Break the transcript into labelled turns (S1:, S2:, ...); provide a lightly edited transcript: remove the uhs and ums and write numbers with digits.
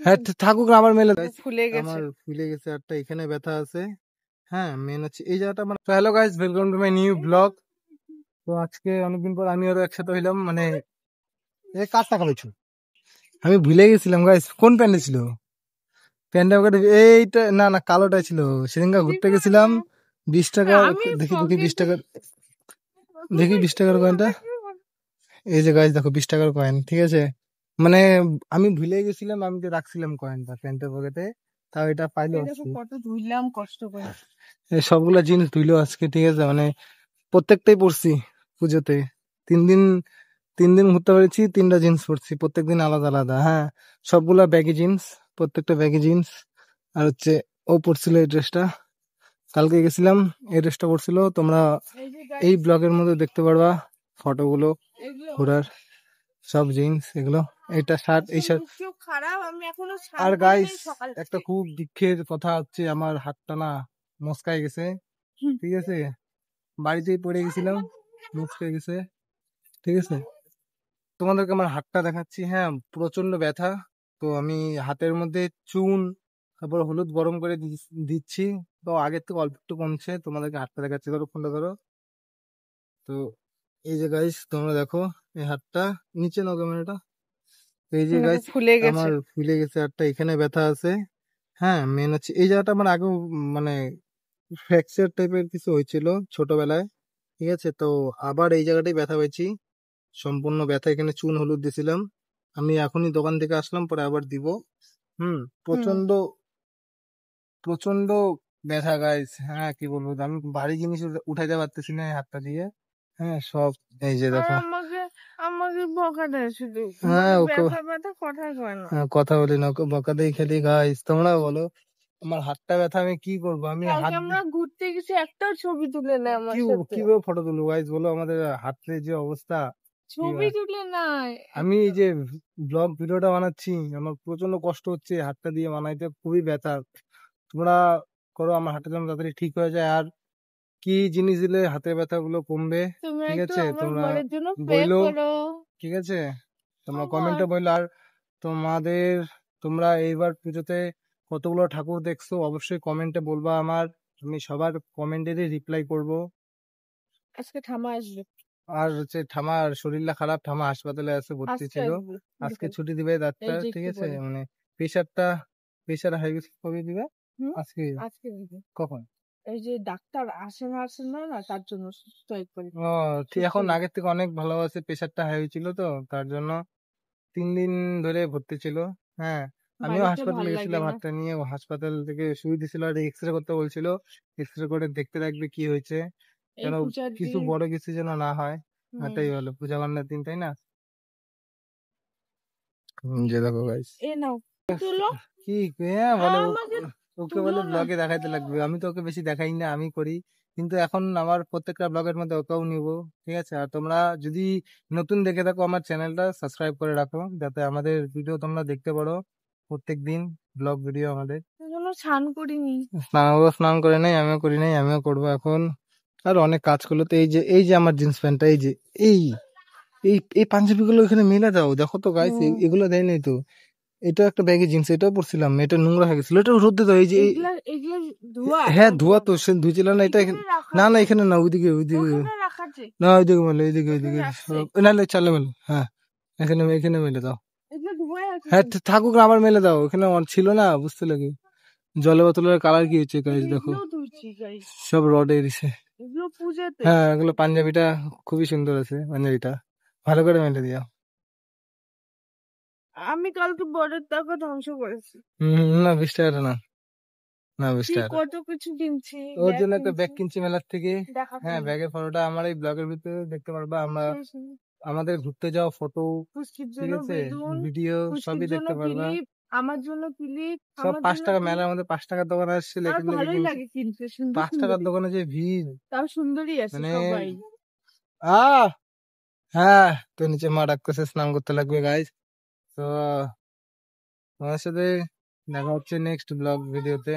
S1: হ্যাঁ থাকুক না, আমার মেলে আমার ফুলে গেছে একটা, এখানে ব্যথা আছে। হ্যাঁ মেন হচ্ছে এই জায়গাটা আমার। Hello guys, welcome to my new blog. তো আজকে অনেকদিন পর আমি আরো একসাথে হইলাম, মানে কার টাকা পেয়েছো আমি ভুলে গেছিলাম গাইস, কোন প্যান্টে ছিল প্যান্টটা আমাকে এইটা, না না কালোটা ছিল। সেদিনকার ঘুরতে গেছিলাম 20 টাকা, দেখি দেখি 20 টাকার, দেখি 20 টাকার কয়েনটা। এই যে গাইস দেখো 20 টাকার কয়েন, ঠিক আছে। মানে আমি ভুলে গেছিলাম, আমি যে রাখছিলাম কয়েনটা প্যান্টের পকেটে, তাও এটা পাইলো কত ধুইলাম কষ্ট করে। সবগুলা জিনিস ধুইলো আজকে, ঠিক আছে। মানে প্রত্যেকটাই পরছি পুজোতে, 3 দিন 3 দিন ঘুরতে পেরেছি, 3টা জিন্স পরছি, প্রত্যেকদিন আলাদা আলাদা। হ্যাঁ সবগুলা ব্যাগি জিন্স, প্রত্যেকটা ব্যাগি জিন্স। আর হচ্ছে ও পরছিল এই ড্রেসটা, কালকে গেছিলাম এই ড্রেসটা পরছিল। তোমরা এই ব্লগের মধ্যে দেখতে পারবা ফটোগুলো ঘোরার, সব জিন্স এগুলো, এটা শার্ট, এই শার্ট। আর গাইস একটা খুব দুঃখের কথা হচ্ছে, আমার হাতটা না মচকায় গেছে, ঠিক আছে। বাড়িতেই পড়ে গেছিলাম, মচকায় গেছে, ঠিক আছে। তোমাদেরকে আমার হাতটা দেখাচ্ছি। হ্যাঁ প্রচন্ড ব্যথা। তো আমি হাতের মধ্যে চুন, তারপর হলুদ গরম করে দিচ্ছি। তো আগের থেকে অল্প একটু কমছে। তোমাদেরকে হাতটা দেখাচ্ছি, ধরো ফোনটা ধরো। তো এই যে গাইস তোমরা দেখো এই হাতটা, নিচে নাও ক্যামেরাটা। এই যে গাইস আমার ফুলে গেছে হাতটা, এখানে ব্যথা আছে। হ্যাঁ মেন হচ্ছে এই জায়গাটা আমার আগে মানে ফ্র্যাকচার টাইপের কিছু হয়েছিল ছোটবেলায়, ঠিক আছে। তো আবার এই জায়গাটাই ব্যথা পেয়েছি, সম্পূর্ণ ব্যথা। এখানে চুন হলুদ দিছিলাম, আমি এখনই দোকান থেকে আসলাম, পরে আবার দিব। প্রচন্ড প্রচন্ড ব্যথা গাইস। হ্যাঁ কি বলবো, আমি ভারী জিনিস উঠাইতে পারতেছি না এই হাতটা দিয়ে। হ্যাঁ সব এই যে দেখো, আমাকে বকা দেয় শুধু। হ্যাঁ ওকে কথা বলি না, ওকে বকা দেই খালি। গাইস তোমরা বলো আমার হাতটা ব্যথা, আমি কি করবো। আমি আমরা ঘুরতে গেছি, একটাও ছবি তুলে না আমার সাথে, কিভাবে ফটো তুলবো গাইস বলো। আমাদের হাতের যে অবস্থা, ছবি তুলে নাই। আমি এই যে ব্লগ ভিডিওটা বানাচ্ছি, আমার প্রচন্ড কষ্ট হচ্ছে হাতটা দিয়ে বানাইতে, খুবই ব্যথা। তোমরা করো আমার হাতটা যেন তাড়াতাড়ি ঠিক হয়ে যায়। আর কি জিনিস দিলে হাতের ব্যথা গুলো কমবে, ঠিক আছে তোমরা বললো, ঠিক আছে তোমরা কমেন্টে বললো। আর তোমাদের, তোমরা এইবার পুজোতে কতগুলো ঠাকুর দেখছো অবশ্যই কমেন্টে বলবা আমার, আমি সবার কমেন্টেরই রিপ্লাই করব। আজকে ঠামা আসবে, আর হচ্ছে ঠামার শরীরটা খারাপ, ঠামা হাসপাতালে আছে, ভর্তি ছিল। আজকে ছুটি দিবে ডাক্তার, ঠিক আছে। মানে প্রেশার হাই কবে দিবে, আজকে কখন, এই যে ডাক্তার আসে না তার জন্য স্ট্রাইক করে। ও ঠিক, এখন আগের থেকে অনেক ভালো আছে, প্রেশারটা হাই হয়েছিল তো তার জন্য 3 দিন ধরে ভর্তি ছিল। হ্যাঁ আমিও হাসপাতালে গেছিলাম হাতটা নিয়ে, হাসপাতাল থেকে সুই দিছিল আর এক্সরে করতে বলছিল, এক্সরে করে দেখতে রাখবে কি হয়েছে, যেন কিছু বড় কিছু যেন না হয়। এটাই হলো পূজা বান্নার দিন, তাই না। যে দেখো গাইস কি বলে, ওকে বলে ব্লগে দেখাইতে লাগবে, আমি তো ওকে বেশি দেখাই না, আমি করি। কিন্তু এখন আমার প্রত্যেকটা ব্লগের মধ্যে ওকেও নিবো, ঠিক আছে। আর তোমরা যদি নতুন দেখে থাকো আমার চ্যানেলটা সাবস্ক্রাইব করে রাখো, যাতে আমাদের ভিডিও তোমরা দেখতে পারো প্রত্যেক দিন, ব্লগ ভিডিও আমাদের। স্নান করিনি, স্নান করে নাই, আমিও করি নাই, আমিও করবো এখন। আর অনেক কাজ করলো তো। এই যে আমার জিন্স প্যান্টটা, এই যে এই এই এই পাঞ্জাবি গুলো এখানে মেলে দাও, দেখো তো গাইস, এগুলো দেয় নাই তো। এটা একটা ব্যাগি জিন্স, এটাও পড়ছিলাম, এটা নোংরা হয়ে গেছিল, এটা রোদে দাও। এই যে হ্যাঁ ধোয়া তো, সে ধুয়েছিল না। এটা না না এখানে না, ওইদিকে না, ওইদিকে মেলে, ওইদিকে নাহলে চালে মেলে। হ্যাঁ এখানে মেলে দাও। হ্যাঁ থাকুক না, আবার মেলে দাও, এখানে ছিল না, বুঝতে লাগে। জলে বোতলের কালার কি হচ্ছে গাইস দেখো, সব রড এরিছে। হ্যাঁ এগুলো পাঞ্জাবিটা খুবই সুন্দর আছে, পাঞ্জাবিটা ভালো করে মেলে দিও। আমি কালকে বড়ের টাকা ধ্বংস করেছি। না 20 টাকা না, না 20 টাকা কত কিছু কিনছি, ওর জন্য একটা ব্যাগ কিনছি মেলার থেকে। হ্যাঁ ব্যাগের ফটোটা আমার এই ব্লগের ভিতরে দেখতে পারবা। আমরা আমাদের ঘুরতে যাওয়া ফটো, ঠিক আছে, ভিডিও সবই দেখতে পারবা। আমার জন্য ক্লিপ, সব 5 টাকা, মেলার মধ্যে 5 টাকার দোকান আসছে, ভালোই লাগে কিনতে, 5 টাকার দোকানে যে ভিড়, তাও সুন্দরই আছে সবাই। হ্যাঁ তো নিচে মা ডাকতেছে, স্নান করতে লাগবে গাইস। তো তোমার সাথে দেখা হচ্ছে নেক্সট ব্লগ ভিডিওতে।